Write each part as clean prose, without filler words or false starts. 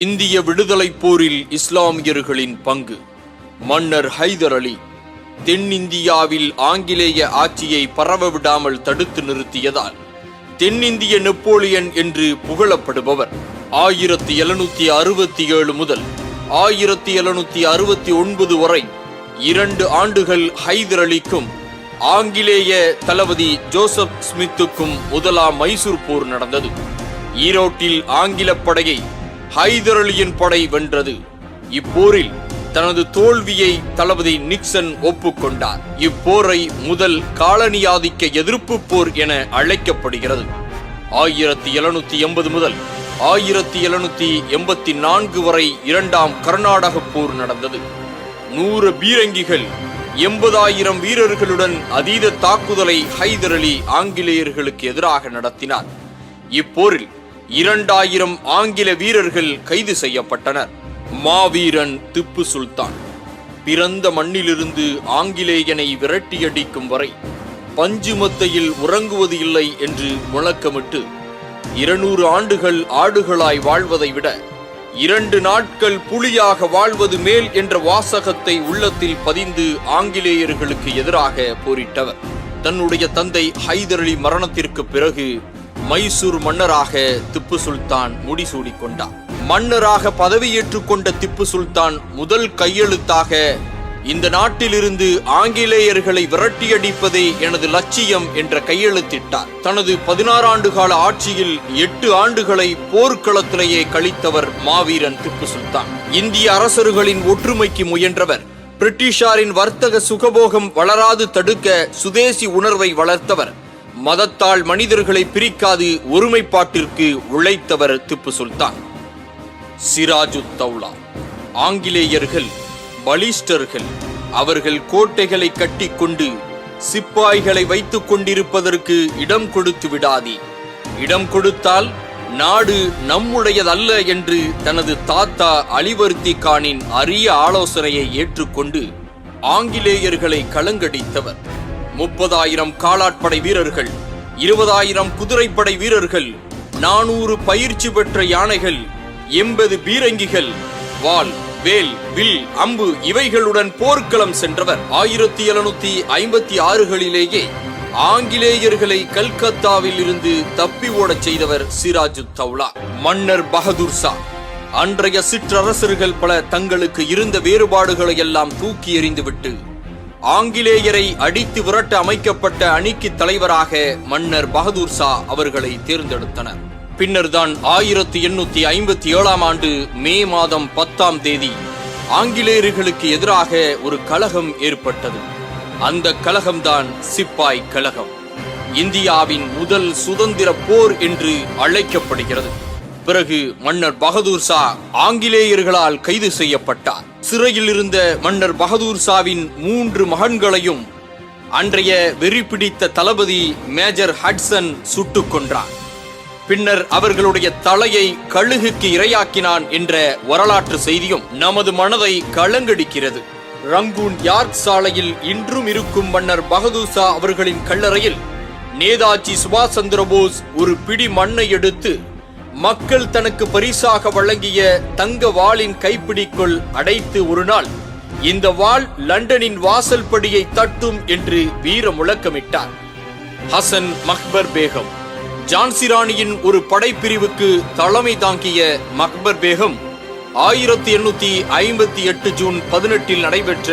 இந்திய விடுதலைப் போரில் இஸ்லாமியர்களின் பங்கு. மன்னர் ஹைதர் அலி தென்னிந்தியாவில் ஆங்கிலேய ஆட்சியை பரவவிடாமல் தடுத்து நிறுத்தியதால் தென்னிந்திய நெப்போலியன் என்று புகழப்படுபவர் 1767 முதல் 1769 வரை 2 ஆண்டுகள் ஹைதர் அலிக்கும் ஆங்கிலேய தளபதி ஜோசப் ஸ்மித்துக்கும் முதலாம் மைசூர் போர் நடந்தது. ஈரோட்டில் ஆங்கில படையை ஹைதர் அலியின் படை வென்றது. இப்போரில் தனது தோல்வியை தளபதி நிக்சன் ஒப்புக்கொண்டார். இப்போரை முதல் காலனியாதிக்க எதிர்ப்பு போர் என அழைக்கப்படுகிறது. 1780 முதல் 1784 வரை 2ஆம் கர்நாடக போர் நடந்தது. 100 பீரங்கிகள் 80,000 வீரர்களுடன் அதீத தாக்குதலை ஹைதர் அலி ஆங்கிலேயர்களுக்கு எதிராக நடத்தினார். இப்போரில் 2000 ஆங்கில வீரர்கள் கைது செய்யப்பட்டனர். மாவீரன் திப்பு சுல்தான் பிறந்த மண்ணிலிருந்து ஆங்கிலேயனை விரட்டியடிக்கும் வரை பஞ்சுமத்தையில் உறங்குவது இல்லை என்று முழக்கமிட்டு 200 ஆண்டுகள் ஆடுகளாய் வாழ்வதை விட 2 நாட்கள் புலியாக வாழ்வது மேல் என்ற வாசகத்தை உள்ளத்தில் பதிந்து ஆங்கிலேயர்களுக்கு எதிராக போரிட்டவர். தன்னுடைய தந்தை ஹைதர் அலி மரணத்திற்கு பிறகு மைசூர் மன்னராக திப்பு சுல்தான் முடிசூடிக் கொண்டார். மன்னராக பதவியேற்றுக் கொண்ட திப்பு சுல்தான் முதல் கையெழுத்தாக இந்த நாட்டிலிருந்து ஆங்கிலேயர்களை விரட்டியடிப்பதே எனது லட்சியம் என்ற கையெழுத்திட்டார். தனது 16 ஆண்டு கால ஆட்சியில் 8 ஆண்டுகளை போர்க்களத்திலேயே கழித்தவர் மாவீரன் திப்பு சுல்தான். இந்திய அரசர்களின் ஒற்றுமைக்கு முயன்றவர். பிரிட்டிஷாரின் வர்த்தக சுகபோகம் வளராது தடுக்க சுதேசி உணர்வை வளர்த்தவர். மதத்தால் மனிதர்களை பிரிக்காது ஒருமைப்பாட்டிற்கு உழைத்தவர் திப்பு சுல்தான். சிராஜுத் தௌலா ஆங்கிலேயர்கள் பலிஸ்டர்கள். அவர்கள் கோட்டைகளை கட்டிக்கொண்டு சிப்பாய்களை வைத்துக் கொண்டிருப்பதற்கு இடம் கொடுத்து விடாதே. இடம் கொடுத்தால் நாடு நம்முடையதல்ல என்று தனது தாத்தா அலிவர்தி கானின் அரிய ஆலோசனையை ஏற்றுக்கொண்டு ஆங்கிலேயர்களை கலங்கடித்தவர். 30,000 காலாட்படை வீரர்கள், 20,000 குதிரைப்படை வீரர்கள், 400 பயிற்சி பெற்ற யானைகள், 80 பீரங்கிகள், வாள், வேல், வில், அம்பு இவைகளுடன் போர்க்களம் சென்றவர். 1756களிலேயே ஆங்கிலேயர்களை கல்கத்தாவில் இருந்து தப்பி ஓடச் செய்தவர் சிராஜுத் தௌலா. மன்னர் பகதூர் ஷா அன்றைய சிற்றரசர்கள் பல தங்களுக்கு இருந்த வேறுபாடுகளை எல்லாம் தூக்கி எறிந்துவிட்டு ஆங்கிலேயரை அடித்து விரட்ட அமைக்கப்பட்ட அணிக்கு தலைவராக மன்னர் பகதூர் ஷா அவர்களை தேர்ந்தெடுத்தனர். பின்னர் தான் 1857 ஆண்டு மே மாதம் 10ஆம் தேதி ஆங்கிலேயர்களுக்கு எதிராக ஒரு கலகம் ஏற்பட்டது. அந்த கலகம்தான் சிப்பாய் கலகம். இந்தியாவின் முதல் சுதந்திர போர் என்று அழைக்கப்படுகிறது. பிறகு மன்னர் பகதூர் ஷா ஆங்கிலேயர்களால் கைது செய்யப்பட்டார். சிறையில் இருந்த மன்னர் பகதூர் ஷாவின் 3 மகன்களையும் அன்றைய வெறி பிடித்த தளபதி மேஜர் ஹட்சன் சுட்டுக் கொன்றார். பின்னர் அவர்களுடைய தலையை கழுகுக்கு இரையாக்கினான் என்ற வரலாற்று செய்தியும் நமது மனதை கலங்கடிக்கிறது. ரங்கூன் யார்க் சாலையில் இன்றும் இருக்கும் மன்னர் பகதூர் ஷா அவர்களின் கல்லறையில் நேதாஜி சுபாஷ் சந்திர போஸ் ஒரு பிடி மண்ணை எடுத்து மக்கள் தனக்கு பரிசாக வழங்கிய தங்க வாளின் கைப்பிடிக்குள் அடைத்து ஒரு நாள் இந்த வாள் லண்டனின் வாசல் படியை தட்டும் என்று வீர முழக்கமிட்டார். ஹசன் மக்பர் பேகம் ஜான்சி ராணியின் ஒரு படைப்பிரிவுக்கு தலைமை தாங்கிய மக்பர் பேகம் 1858 ஜூன் 18 நடைபெற்ற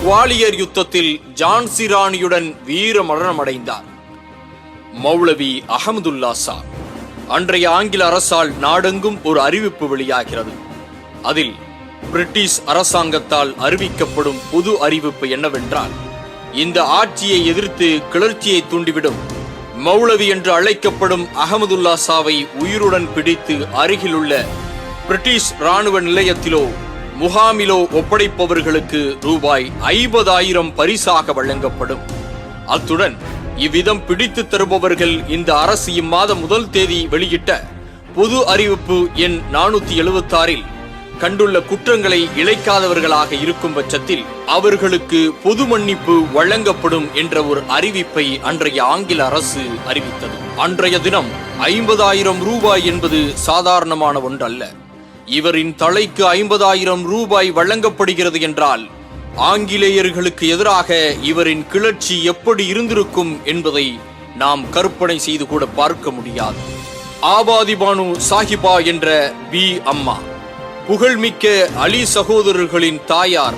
குவாலியர் யுத்தத்தில் ஜான்சி ராணியுடன் வீர மரணமடைந்தார். மௌலவி அஹமதுல்லா ஷா அன்றைய ஆங்கில அரசால் நாடெங்கும் ஒரு அறிவிப்பு வெளியாகிறது. அதில் பிரிட்டிஷ் அரசாங்கத்தால் அறிவிக்கப்படும் பொது அறிவிப்பு என்னவென்றால், இந்த ஆட்சியை எதிர்த்து கிளர்ச்சியை தூண்டிவிடும் மௌலவி என்று அழைக்கப்படும் அஹமதுல்லா ஷாவை உயிருடன் பிடித்து அருகிலுள்ள பிரிட்டிஷ் இராணுவ நிலையத்திலோ முகாமிலோ ஒப்படைப்பவர்களுக்கு ரூபாய் 50,000 பரிசாக வழங்கப்படும். அத்துடன் இவ்விதம் பிடித்து தருபவர்கள் இந்த அரசு இம்மாதம் 1 தேதி வெளியிட்ட பொது அறிவிப்பு எண் 476 கண்டுள்ள குற்றங்களை இழைக்காதவர்களாக இருக்கும் பட்சத்தில் அவர்களுக்கு பொது மன்னிப்பு வழங்கப்படும் என்ற ஒரு அறிவிப்பை அன்றைய ஆங்கில அரசு அறிவித்தது. அன்றைய தினம் 50,000 ரூபாய் என்பது சாதாரணமான ஒன்றல்ல. இவரின் தலைக்கு 50,000 ரூபாய் வழங்கப்படுகிறது என்றால் ஆங்கிலேயர்களுக்கு எதிராக இவரின் கிளர்ச்சி எப்படி இருந்திருக்கும் என்பதை நாம் கற்பனை செய்து கூட பார்க்க முடியாது. ஆபாதி பானு சாஹிபா என்ற பி அம்மா, புகழ்மிக்க அலி சகோதரர்களின் தாயார்,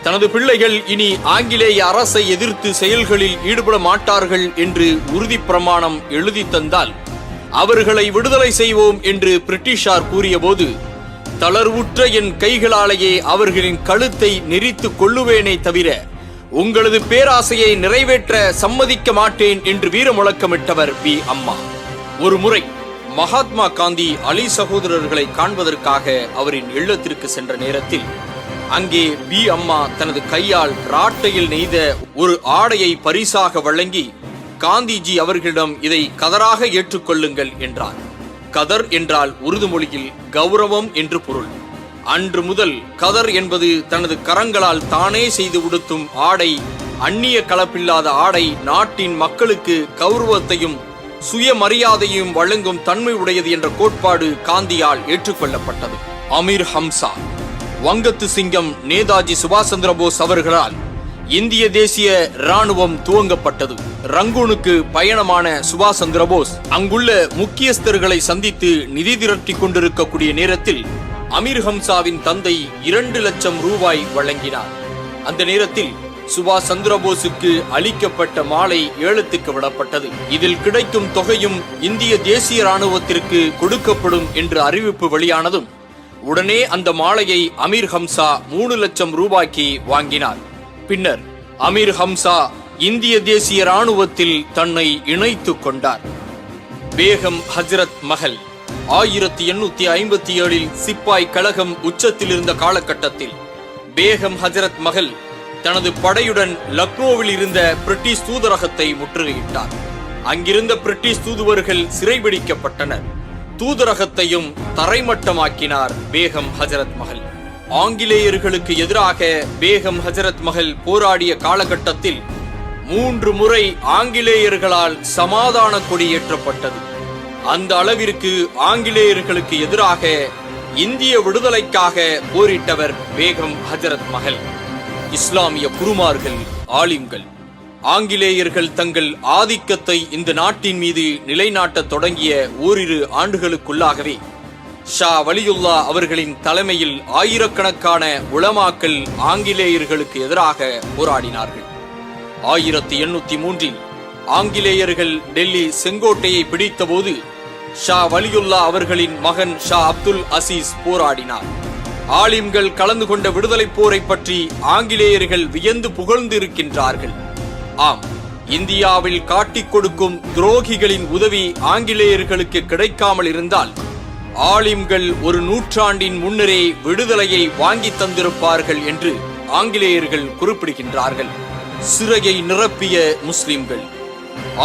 தனது பிள்ளைகள் இனி ஆங்கிலேய அரசை எதிர்த்து செயல்களில் ஈடுபட மாட்டார்கள் என்று உறுதி பிரமாணம் எழுதி தந்தால் அவர்களை விடுதலை செய்வோம் என்று பிரிட்டிஷார் கூறிய போது, தளர்வுற்ற என் கைகளாலேயே அவர்களின் கழுத்தை நெரித்து கொள்ளுவேனே தவிர உங்களது பேராசையை நிறைவேற்ற சம்மதிக்க மாட்டேன் என்று வீர முழக்கமிட்டவர் பி அம்மா. ஒரு முறை மகாத்மா காந்தி அலி சகோதரர்களை காண்பதற்காக அவரின் இல்லத்திற்கு சென்ற நேரத்தில் அங்கே பி அம்மா தனது கையால் ராட்டையில் நெய்த ஒரு ஆடையை பரிசாக வழங்கி காந்திஜி அவர்களிடம் இதை கதராக ஏற்றுக்கொள்ளுங்கள் என்றார். கதர் என்றால் உருது மொழியில் கௌரவம் என்று பொருள். அன்று முதல் கதர் என்பது தனது கரங்களால் தானே செய்து உடுத்தும் ஆடை, அந்நிய கலப்பில்லாத ஆடை நாட்டின் மக்களுக்கு கௌரவத்தையும் சுயமரியாதையும் வழங்கும் தன்மை உடையது என்ற கோட்பாடு காந்தியால் ஏற்றுக்கொள்ளப்பட்டது. அமீர் ஹம்சா, வங்கத்து சிங்கம் நேதாஜி சுபாஷ் சந்திர போஸ் அவர்களால் இந்திய தேசிய ராணுவம் துவங்கப்பட்டது. ரங்கூனுக்கு பயணமான சுபாஷ் சந்திர போஸ் அங்குள்ள முக்கியஸ்தர்களை சந்தித்து நிதி திரட்டி கொண்டிருக்கக்கூடிய நேரத்தில் அமீர் ஹம்சாவின் தந்தை 2 லட்சம் ரூபாய் வழங்கினார். அந்த நேரத்தில் சுபாஷ் சந்திர போஸுக்கு அளிக்கப்பட்ட மாலை ஏலத்துக்கு விடப்பட்டது. இதில் கிடைக்கும் தொகையும் இந்திய தேசிய ராணுவத்திற்கு கொடுக்கப்படும் என்று அறிவிப்பு வெளியானதும் உடனே அந்த மாலையை அமீர் ஹம்சா 3 லட்சம் ரூபாய்க்கு வாங்கினார். பின்னர் அமீர் ஹம்சா இந்திய தேசிய ராணுவத்தில் தன்னை இணைத்துக் கொண்டார். பேகம் ஹஜ்ரத் மஹல் 1857 சிப்பாய் கழகம் உச்சத்தில் இருந்த காலகட்டத்தில் பேகம் ஹஜ்ரத் மஹல் தனது படையுடன் லக்னோவில் இருந்த பிரிட்டிஷ் தூதரகத்தை முற்றுகையிட்டார். அங்கிருந்த பிரிட்டிஷ் தூதுவர்கள் சிறைபிடிக்கப்பட்டனர். தூதரகத்தையும் தரைமட்டமாக்கினார் பேகம் ஹஜ்ரத் மஹல். ஆங்கிலேயர்களுக்கு எதிராக பேகம் ஹஜ்ரத் மஹல் போராடிய காலகட்டத்தில் 3 முறை ஆங்கிலேயர்களால் சமாதான கொடி ஏற்றப்பட்டது. அந்த அளவிற்கு ஆங்கிலேயர்களுக்கு எதிராக இந்திய விடுதலைக்காக போரிட்டவர் பேகம் ஹஜ்ரத் மஹல். இஸ்லாமிய குருமார்கள், ஆலிம்கள், ஆங்கிலேயர்கள் தங்கள் ஆதிக்கத்தை இந்த நாட்டின் மீது நிலைநாட்ட தொடங்கிய ஓரிரு ஆண்டுகளுக்குள்ளாகவே ஷா வலியுல்லா அவர்களின் தலைமையில் ஆயிரக்கணக்கான உலமாக்கள் ஆங்கிலேயர்களுக்கு எதிராக போராடினார்கள். 1803 ஆங்கிலேயர்கள் டெல்லி செங்கோட்டையை பிடித்தபோது ஷா வலியுல்லா அவர்களின் மகன் ஷா அப்துல் அசீஸ் போராடினார். ஆலிம்கள் கலந்து கொண்ட விடுதலை போரை பற்றி ஆங்கிலேயர்கள் வியந்து புகழ்ந்து இருக்கின்றார்கள். ஆம், இந்தியாவில் காட்டிக் கொடுக்கும் துரோகிகளின் உதவி ஆங்கிலேயர்களுக்கு கிடைக்காமல் இருந்தால் ஆலிம்கள் ஒரு நூற்றாண்டின் முன்னரே விடுதலையை வாங்கி தந்திருப்பார்கள் என்று ஆங்கிலேயர்கள் குறிப்பிடுகின்றார்கள். சிறையை நிரப்பிய முஸ்லிம்கள்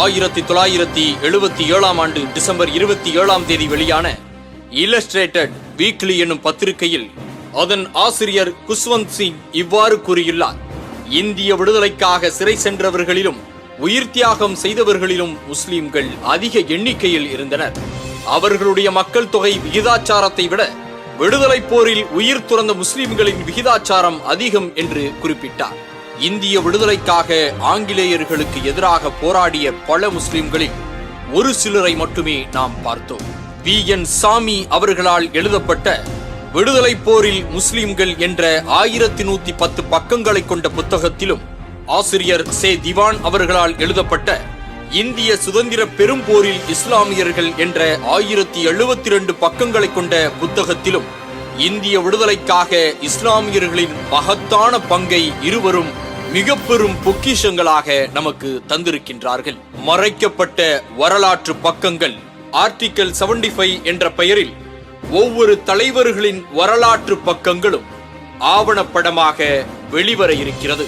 1977 ஆண்டு டிசம்பர் 27 வெளியான இல்லஸ்ட்ரேட்டட் வீக்லி என்னும் பத்திரிகையில் அதன் ஆசிரியர் குஷ்வந்த் சிங் இவ்வாறு கூறியுள்ளார்: இந்திய விடுதலைக்காக சிறை சென்றவர்களிலும் உயிர் தியாகம் செய்தவர்களிலும் முஸ்லிம்கள் அதிக எண்ணிக்கையில் இருந்தனர். அவர்களுடைய மக்கள் தொகை விகிதாச்சாரத்தை விட விடுதலை போரில் உயிர் துறந்த முஸ்லிம்களின் விகிதாச்சாரம் அதிகம் என்று குறிப்பிட்டார். இந்திய விடுதலைக்காக ஆங்கிலேயர்களுக்கு எதிராக போராடிய பல முஸ்லிம்களில் ஒரு சிலரை மட்டுமே நாம் பார்த்தோம். VN சாமி அவர்களால் எழுதப்பட்ட விடுதலை போரில் முஸ்லிம்கள் என்ற 1110 பக்கங்களை கொண்ட புத்தகத்திலும், ஆசிரியர் சே திவான் அவர்களால் எழுதப்பட்ட இந்திய சுதந்திர பெரும்போரில் இஸ்லாமியர்கள் என்ற 1072 பக்கங்களை கொண்ட புத்தகத்திலும் இந்திய விடுதலைக்காக இஸ்லாமியர்களின் மகத்தான பங்கை இருவரும் மிக பெரும் பொக்கிஷங்களாக நமக்கு தந்திருக்கின்றார்கள். மறைக்கப்பட்ட வரலாற்று பக்கங்கள் ஆர்டிகிள் 75 என்ற பெயரில் ஒவ்வொரு தலைவர்களின் வரலாற்று பக்கங்களும் ஆவணப்படமாக வெளிவர இருக்கிறது.